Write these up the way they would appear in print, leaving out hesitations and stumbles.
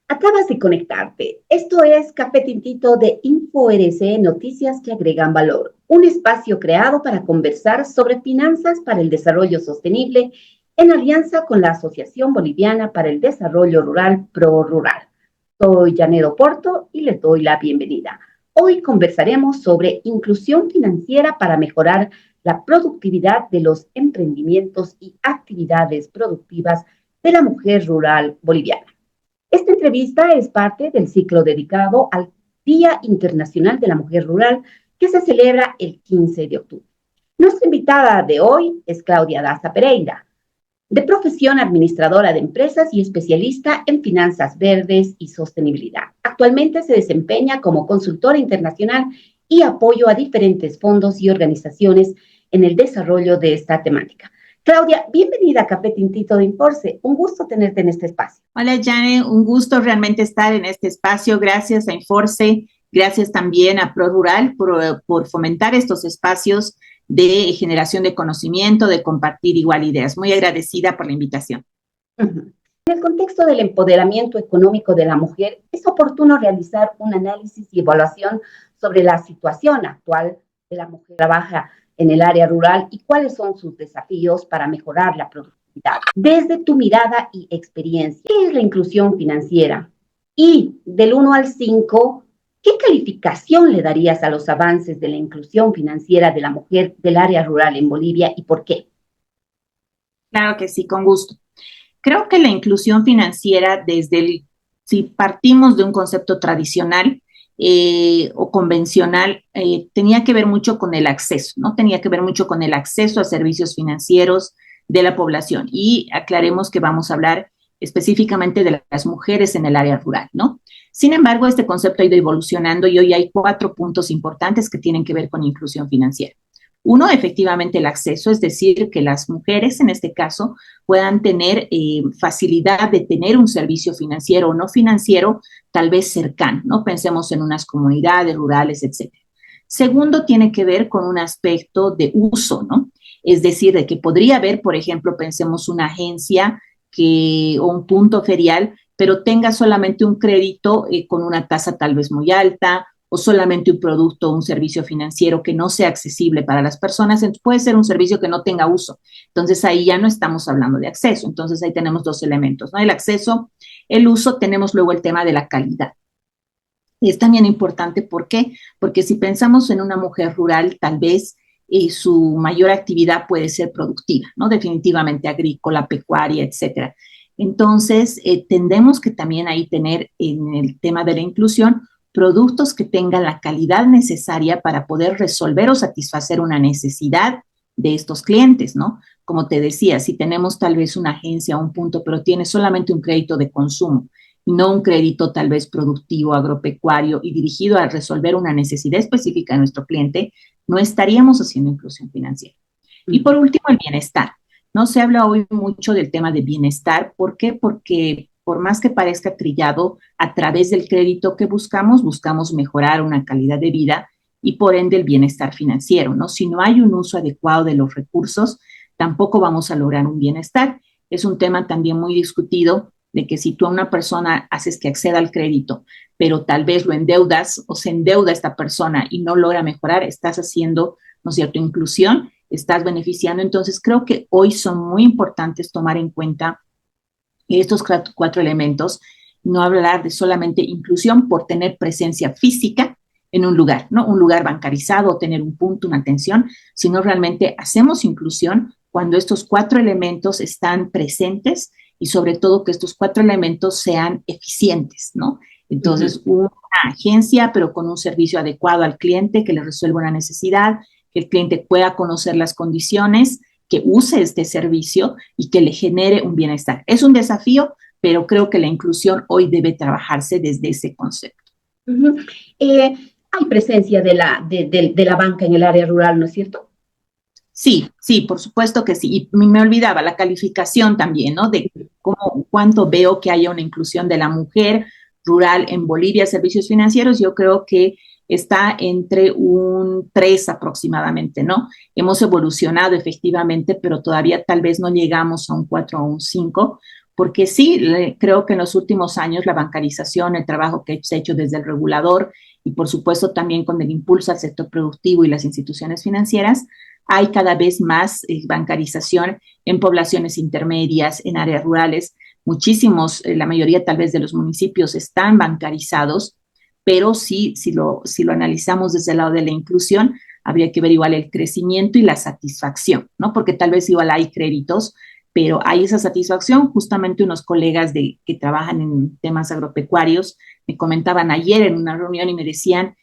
Acabas de conectarte. Esto es Café Tintito de InfoRC, noticias que agregan valor. Un espacio creado para conversar sobre finanzas para el desarrollo sostenible en alianza con la Asociación Boliviana para el Desarrollo Rural ProRural. Soy Janedo Porto y les doy la bienvenida. Hoy conversaremos sobre inclusión financiera para mejorar la productividad de los emprendimientos y actividades productivas de la mujer rural boliviana. Esta entrevista es parte del ciclo dedicado al Día Internacional de la Mujer Rural que se celebra el 15 de octubre. Nuestra invitada de hoy es Claudia Daza Pereira, de profesión administradora de empresas y especialista en finanzas verdes y sostenibilidad. Actualmente se desempeña como consultora internacional y apoyo a diferentes fondos y organizaciones en el desarrollo de esta temática. Claudia, bienvenida a Café Tintito de Inforce. Un gusto tenerte en este espacio. Hola, Jane, un gusto realmente estar en este espacio. Gracias a Inforce, gracias también a ProRural por fomentar estos espacios de generación de conocimiento, de compartir igual ideas. Muy agradecida por la invitación. Uh-huh. En el contexto del empoderamiento económico de la mujer, es oportuno realizar un análisis y evaluación sobre la situación actual de la mujer que trabaja en el área rural y cuáles son sus desafíos para mejorar la productividad. Desde tu mirada y experiencia, ¿qué es la inclusión financiera? Y del 1 al 5, ¿qué calificación le darías a los avances de la inclusión financiera de la mujer del área rural en Bolivia y por qué? Claro que sí, con gusto. Creo que la inclusión financiera, si partimos de un concepto tradicional o convencional, tenía que ver mucho con el acceso, ¿no? Tenía que ver mucho con el acceso a servicios financieros de la población. Y aclaremos que vamos a hablar específicamente de las mujeres en el área rural, ¿no? Sin embargo, este concepto ha ido evolucionando y hoy hay 4 puntos importantes que tienen que ver con inclusión financiera. Uno, efectivamente, el acceso, es decir, que las mujeres, en este caso, puedan tener facilidad de tener un servicio financiero o no financiero, tal vez cercano, ¿no? Pensemos en unas comunidades rurales, etcétera. Segundo, tiene que ver con un aspecto de uso, ¿no? Es decir, de que podría haber, por ejemplo, pensemos una agencia o un punto ferial, pero tenga solamente un crédito con una tasa tal vez muy alta, o solamente un producto o un servicio financiero que no sea accesible para las personas, entonces puede ser un servicio que no tenga uso. Entonces ahí ya no estamos hablando de acceso. Entonces ahí tenemos 2 elementos, ¿no? El acceso, el uso, tenemos luego el tema de la calidad. Y es también importante, ¿por qué? Porque si pensamos en una mujer rural, tal vez su mayor actividad puede ser productiva, ¿no? Definitivamente agrícola, pecuaria, etcétera. Entonces, tendremos que también ahí tener en el tema de la inclusión productos que tengan la calidad necesaria para poder resolver o satisfacer una necesidad de estos clientes, ¿no? Como te decía, si tenemos tal vez una agencia o un punto, pero tiene solamente un crédito de consumo y no un crédito tal vez productivo, agropecuario y dirigido a resolver una necesidad específica de nuestro cliente, no estaríamos haciendo inclusión financiera. Y por último, el bienestar. No se habla hoy mucho del tema de bienestar. ¿Por qué? Porque por más que parezca trillado, a través del crédito que buscamos mejorar una calidad de vida y por ende el bienestar financiero, ¿no? Si no hay un uso adecuado de los recursos, tampoco vamos a lograr un bienestar. Es un tema también muy discutido de que si tú a una persona haces que acceda al crédito, pero tal vez lo endeudas o se endeuda esta persona y no logra mejorar, estás haciendo, ¿no es cierto?, inclusión, estás beneficiando. Entonces, creo que hoy son muy importantes tomar en cuenta estos 4 elementos, no hablar de solamente inclusión por tener presencia física en un lugar, ¿no? Un lugar bancarizado o tener un punto, una atención, sino realmente hacemos inclusión cuando estos 4 elementos están presentes y sobre todo que estos 4 elementos sean eficientes, ¿no? Entonces, una agencia, pero con un servicio adecuado al cliente que le resuelva una necesidad, que el cliente pueda conocer las condiciones, que use este servicio y que le genere un bienestar. Es un desafío, pero creo que la inclusión hoy debe trabajarse desde ese concepto. Uh-huh. Hay presencia de la banca en el área rural, ¿no es cierto? Sí, sí, por supuesto que sí. Y me olvidaba la calificación también, ¿no? De cuánto veo que haya una inclusión de la mujer rural en Bolivia, servicios financieros. Yo creo que está entre un 3 aproximadamente, ¿no? Hemos evolucionado efectivamente, pero todavía tal vez no llegamos a un 4 o un 5, porque sí, creo que en los últimos años la bancarización, el trabajo que se ha hecho desde el regulador y por supuesto también con el impulso al sector productivo y las instituciones financieras, hay cada vez más bancarización en poblaciones intermedias, en áreas rurales. Muchísimos, la mayoría tal vez de los municipios están bancarizados, pero sí, si lo analizamos desde el lado de la inclusión, habría que ver igual el crecimiento y la satisfacción, ¿no? Porque tal vez igual hay créditos, pero hay esa satisfacción. Justamente unos colegas que trabajan en temas agropecuarios me comentaban ayer en una reunión y me decían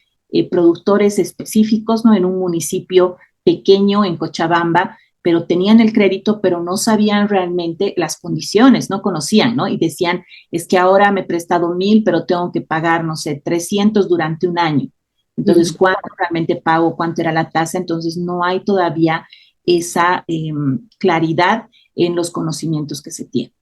productores específicos, ¿no? En un municipio pequeño en Cochabamba, pero tenían el crédito, pero no sabían realmente las condiciones, no conocían, ¿no? Y decían, es que ahora me he prestado 1,000, pero tengo que pagar, no sé, 300 durante un año. Entonces, ¿cuánto realmente pago? ¿Cuánto era la tasa? Entonces, no hay todavía esa claridad en los conocimientos que se tienen.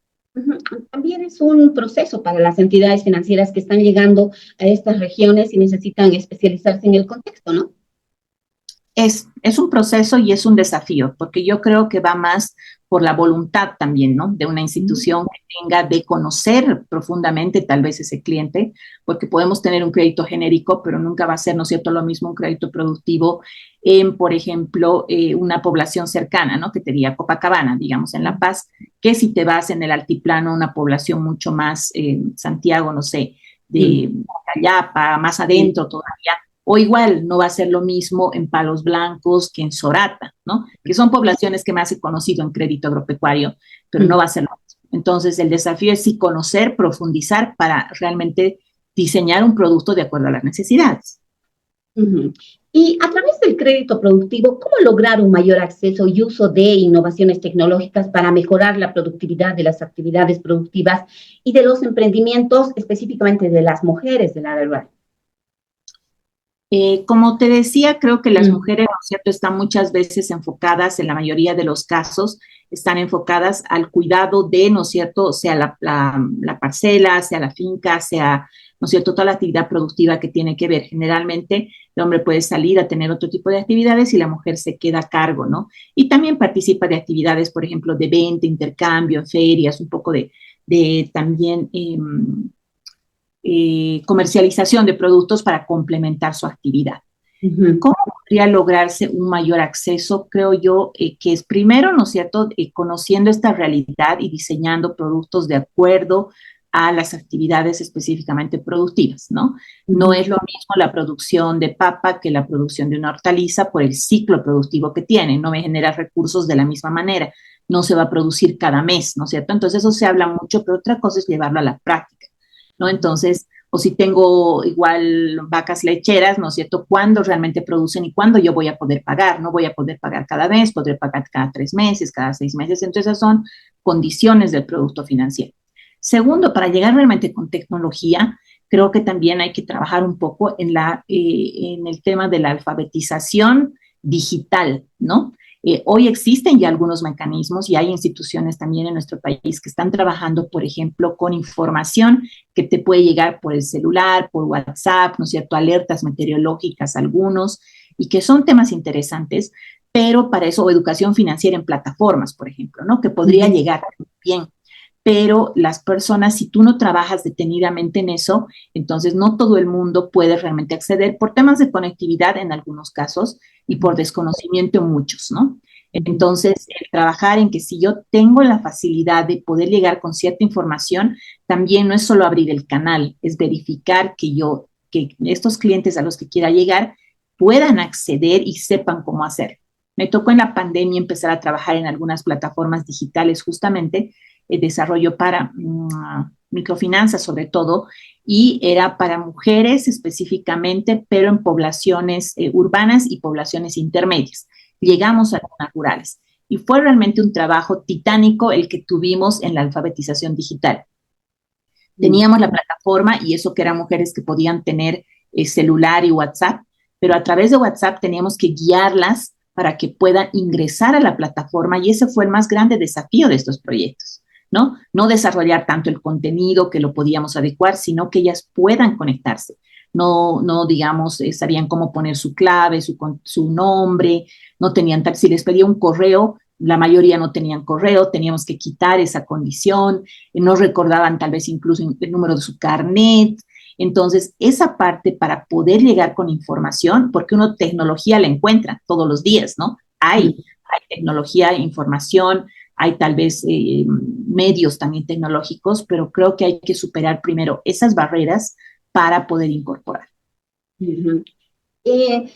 También es un proceso para las entidades financieras que están llegando a estas regiones y necesitan especializarse en el contexto, ¿no? Es un proceso y es un desafío, porque yo creo que va más por la voluntad también, ¿no? De una institución que tenga de conocer profundamente tal vez ese cliente, porque podemos tener un crédito genérico, pero nunca va a ser, ¿no es cierto?, lo mismo un crédito productivo en, por ejemplo, una población cercana, ¿no? Que te diría Copacabana, digamos, en La Paz, que si te vas en el altiplano, una población mucho más, Santiago, no sé, de Callapa, más adentro todavía, o igual no va a ser lo mismo en Palos Blancos que en Sorata, ¿no? Que son poblaciones que más he conocido en crédito agropecuario, pero no va a ser lo mismo. Entonces, el desafío es sí conocer, profundizar para realmente diseñar un producto de acuerdo a las necesidades. Y a través del crédito productivo, ¿cómo lograr un mayor acceso y uso de innovaciones tecnológicas para mejorar la productividad de las actividades productivas y de los emprendimientos, específicamente de las mujeres del área rural? Como te decía, creo que las mujeres, ¿no es cierto?, están muchas veces enfocadas, en la mayoría de los casos, están enfocadas al cuidado de, ¿no es cierto?, sea la parcela, sea la finca, sea, ¿no es cierto?, toda la actividad productiva que tiene que ver. Generalmente el hombre puede salir a tener otro tipo de actividades y la mujer se queda a cargo, ¿no? Y también participa de actividades, por ejemplo, de venta, intercambio, ferias, un poco de también comercialización de productos para complementar su actividad. ¿Cómo podría lograrse un mayor acceso? Creo yo que es primero, ¿no es cierto?, conociendo esta realidad y diseñando productos de acuerdo a las actividades específicamente productivas, ¿no? No es lo mismo la producción de papa que la producción de una hortaliza por el ciclo productivo que tiene, no me genera recursos de la misma manera, no se va a producir cada mes, ¿no es cierto? Entonces eso se habla mucho, pero otra cosa es llevarlo a la práctica, ¿no? Entonces, o si tengo igual vacas lecheras, ¿no es cierto?, ¿cuándo realmente producen y cuándo yo voy a poder pagar? No voy a poder pagar cada mes, podré pagar cada 3 meses, cada 6 meses. Entonces, esas son condiciones del producto financiero. Segundo, para llegar realmente con tecnología, creo que también hay que trabajar un poco en el tema de la alfabetización digital, ¿no? Hoy existen ya algunos mecanismos y hay instituciones también en nuestro país que están trabajando, por ejemplo, con información que te puede llegar por el celular, por WhatsApp, ¿no es cierto?, alertas meteorológicas algunos, y que son temas interesantes, pero para eso, o educación financiera en plataformas, por ejemplo, ¿no?, que podría llegar bien. Pero las personas, si tú no trabajas detenidamente en eso, entonces no todo el mundo puede realmente acceder por temas de conectividad en algunos casos y por desconocimiento en muchos, ¿no? Entonces, el trabajar en que si yo tengo la facilidad de poder llegar con cierta información, también no es solo abrir el canal, es verificar que estos clientes a los que quiera llegar puedan acceder y sepan cómo hacerlo. Me tocó en la pandemia empezar a trabajar en algunas plataformas digitales justamente desarrollo para microfinanzas sobre todo, y era para mujeres específicamente, pero en poblaciones urbanas y poblaciones intermedias. Llegamos a zonas rurales y fue realmente un trabajo titánico el que tuvimos en la alfabetización digital. Teníamos la plataforma y eso que eran mujeres que podían tener celular y WhatsApp, pero a través de WhatsApp teníamos que guiarlas para que puedan ingresar a la plataforma y ese fue el más grande desafío de estos proyectos. ¿No? No desarrollar tanto el contenido que lo podíamos adecuar, sino que ellas puedan conectarse. No, digamos, sabían cómo poner su clave, su nombre, no tenían tal. Si les pedía un correo, la mayoría no tenían correo, teníamos que quitar esa condición, no recordaban tal vez incluso el número de su carnet. Entonces, esa parte para poder llegar con información, porque uno tecnología la encuentra todos los días, ¿no? Hay tecnología, información, hay tal vez medios también tecnológicos, pero creo que hay que superar primero esas barreras para poder incorporar. Uh-huh. Eh,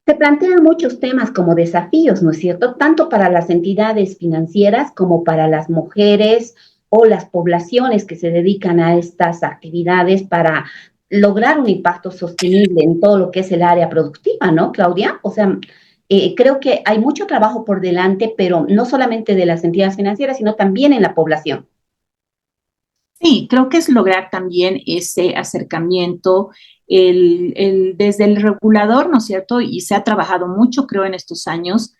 Se plantean muchos temas como desafíos, ¿no es cierto? Tanto para las entidades financieras como para las mujeres o las poblaciones que se dedican a estas actividades para lograr un impacto sostenible en todo lo que es el área productiva, ¿no, Claudia? O sea, creo que hay mucho trabajo por delante, pero no solamente de las entidades financieras, sino también en la población. Sí, creo que es lograr también ese acercamiento desde el regulador, ¿no es cierto? Y se ha trabajado mucho, creo, en estos años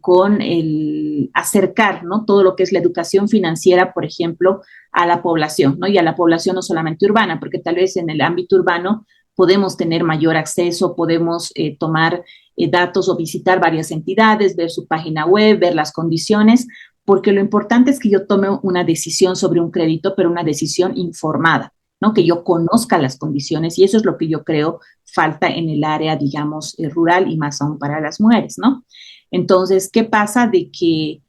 con el acercar, ¿no? Todo lo que es la educación financiera, por ejemplo, a la población, ¿no? Y a la población no solamente urbana, porque tal vez en el ámbito urbano podemos tener mayor acceso, podemos tomar datos o visitar varias entidades, ver su página web, ver las condiciones, porque lo importante es que yo tome una decisión sobre un crédito, pero una decisión informada, ¿no? Que yo conozca las condiciones y eso es lo que yo creo falta en el área, digamos, rural y más aún para las mujeres, ¿no? Entonces, ¿qué pasa? De que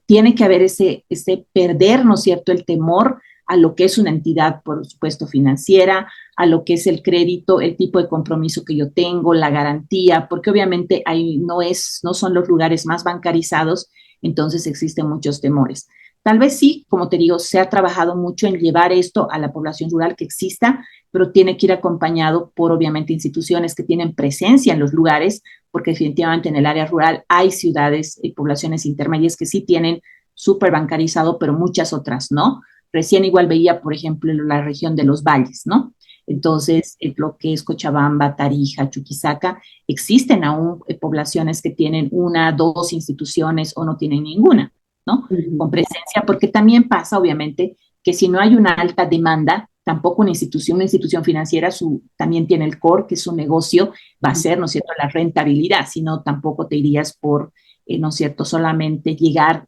tiene que haber ese perder, ¿no es cierto?, el temor a lo que es una entidad, por supuesto, financiera, a lo que es el crédito, el tipo de compromiso que yo tengo, la garantía, porque obviamente ahí no son los lugares más bancarizados, entonces existen muchos temores. Tal vez sí, como te digo, se ha trabajado mucho en llevar esto a la población rural que exista, pero tiene que ir acompañado por obviamente instituciones que tienen presencia en los lugares, porque definitivamente en el área rural hay ciudades y poblaciones intermedias que sí tienen súper bancarizado, pero muchas otras no. Recién igual veía, por ejemplo, la región de los valles, ¿no? Entonces, lo que es Cochabamba, Tarija, Chuquisaca, existen aún poblaciones que tienen una, dos instituciones o no tienen ninguna, ¿no? Uh-huh. Con presencia, porque también pasa, obviamente, que si no hay una alta demanda, tampoco una institución financiera también tiene el core, que es su negocio, va a ser, ¿no es cierto?, la rentabilidad, si no, tampoco te irías por, ¿no es cierto?, solamente llegar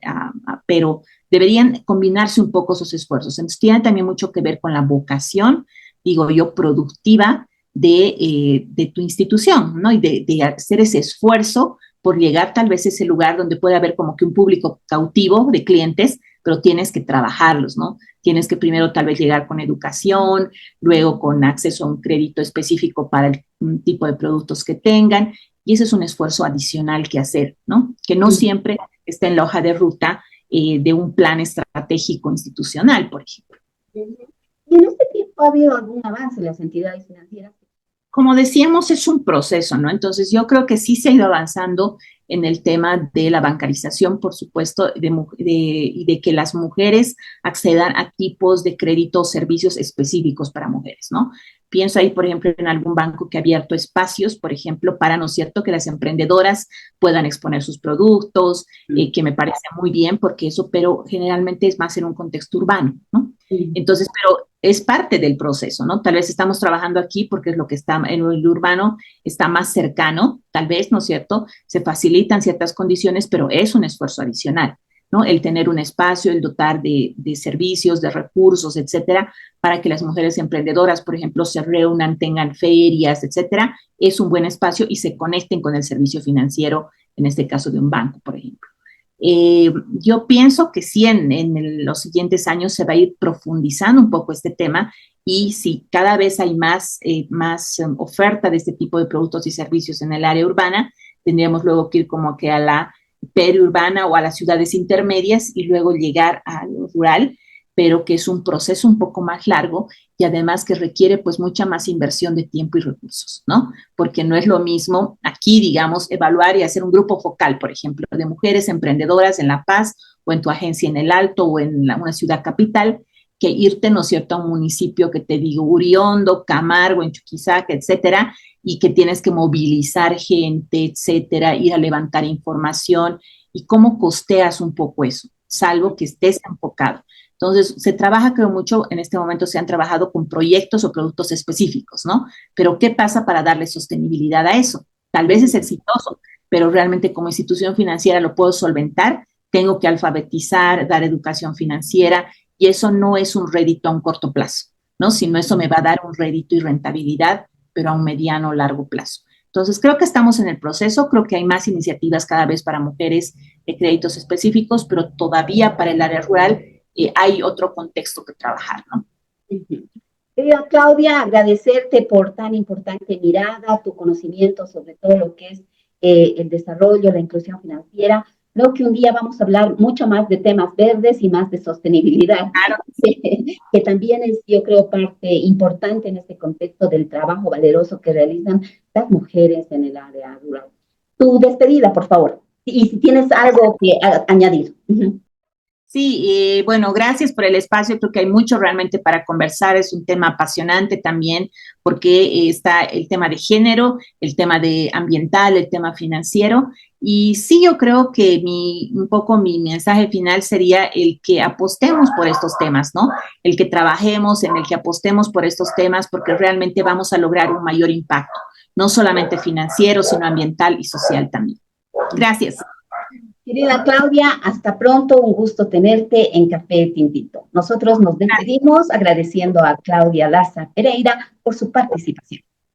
pero deberían combinarse un poco esos esfuerzos. Entonces, tiene también mucho que ver con la vocación, digo yo, productiva de tu institución, ¿no? Y de hacer ese esfuerzo por llegar tal vez a ese lugar donde puede haber como que un público cautivo de clientes, pero tienes que trabajarlos, ¿no? Tienes que primero tal vez llegar con educación, luego con acceso a un crédito específico para el tipo de productos que tengan, y ese es un esfuerzo adicional que hacer, ¿no? Que no siempre está en la hoja de ruta de un plan estratégico institucional, por ejemplo. ¿Y en este tiempo ha habido algún avance en las entidades financieras? Como decíamos, es un proceso, ¿no? Entonces yo creo que sí se ha ido avanzando en el tema de la bancarización, por supuesto, y de que las mujeres accedan a tipos de créditos, servicios específicos para mujeres, ¿no? Pienso ahí, por ejemplo, en algún banco que ha abierto espacios, por ejemplo, para, ¿no es cierto?, que las emprendedoras puedan exponer sus productos, que me parece muy bien, porque eso, pero generalmente es más en un contexto urbano, ¿no? Entonces, pero es parte del proceso, ¿no? Tal vez estamos trabajando aquí porque es lo que está en el urbano, está más cercano, tal vez, ¿no es cierto? Se facilitan ciertas condiciones, pero es un esfuerzo adicional, ¿no? El tener un espacio, el dotar de servicios, de recursos, etcétera, para que las mujeres emprendedoras, por ejemplo, se reúnan, tengan ferias, etcétera, es un buen espacio y se conecten con el servicio financiero, en este caso de un banco, por ejemplo. Yo pienso que sí, en los siguientes años se va a ir profundizando un poco este tema y si cada vez hay más oferta de este tipo de productos y servicios en el área urbana, tendríamos luego que ir como que a la periurbana o a las ciudades intermedias y luego llegar a lo rural, pero que es un proceso un poco más largo y además que requiere pues mucha más inversión de tiempo y recursos, ¿no? Porque no es lo mismo aquí, digamos, evaluar y hacer un grupo focal, por ejemplo, de mujeres emprendedoras en La Paz o en tu agencia en El Alto o en una ciudad capital, que irte, ¿no es cierto?, a un municipio que te digo, Uriondo, Camargo, en Chuquisaca, etcétera, y que tienes que movilizar gente, etcétera, ir a levantar información y cómo costeas un poco eso, salvo que estés enfocado. Entonces, se trabaja, creo mucho, en este momento se han trabajado con proyectos o productos específicos, ¿no? Pero ¿qué pasa para darle sostenibilidad a eso? Tal vez es exitoso, pero realmente como institución financiera lo puedo solventar. tengo que alfabetizar, dar educación financiera, y eso no es un rédito a un corto plazo, ¿no? Sino eso me va a dar un rédito y rentabilidad, pero a un mediano o largo plazo. Entonces, creo que estamos en el proceso, creo que hay más iniciativas cada vez para mujeres de créditos específicos, pero todavía para el área rural hay otro contexto que trabajar, ¿no? Querida Claudia, agradecerte por tan importante mirada, tu conocimiento sobre todo lo que es el desarrollo, la inclusión financiera. Creo que un día vamos a hablar mucho más de temas verdes y más de sostenibilidad, Claro. que también es, yo creo, parte importante en este contexto del trabajo valeroso que realizan las mujeres en el área rural. Tu despedida, por favor, y si tienes algo que añadir. Sí, bueno, gracias por el espacio. Creo que hay mucho realmente para conversar. Es un tema apasionante también, porque está el tema de género, el tema de ambiental, el tema financiero. Y sí, yo creo que un poco mi mensaje final sería el que apostemos por estos temas, ¿no? El que trabajemos, en el que apostemos por estos temas, porque realmente vamos a lograr un mayor impacto, no solamente financiero, sino ambiental y social también. Gracias. Querida Claudia, hasta pronto, un gusto tenerte en Café Tintito. Nosotros nos despedimos agradeciendo a Claudia Laza Pereira por su participación.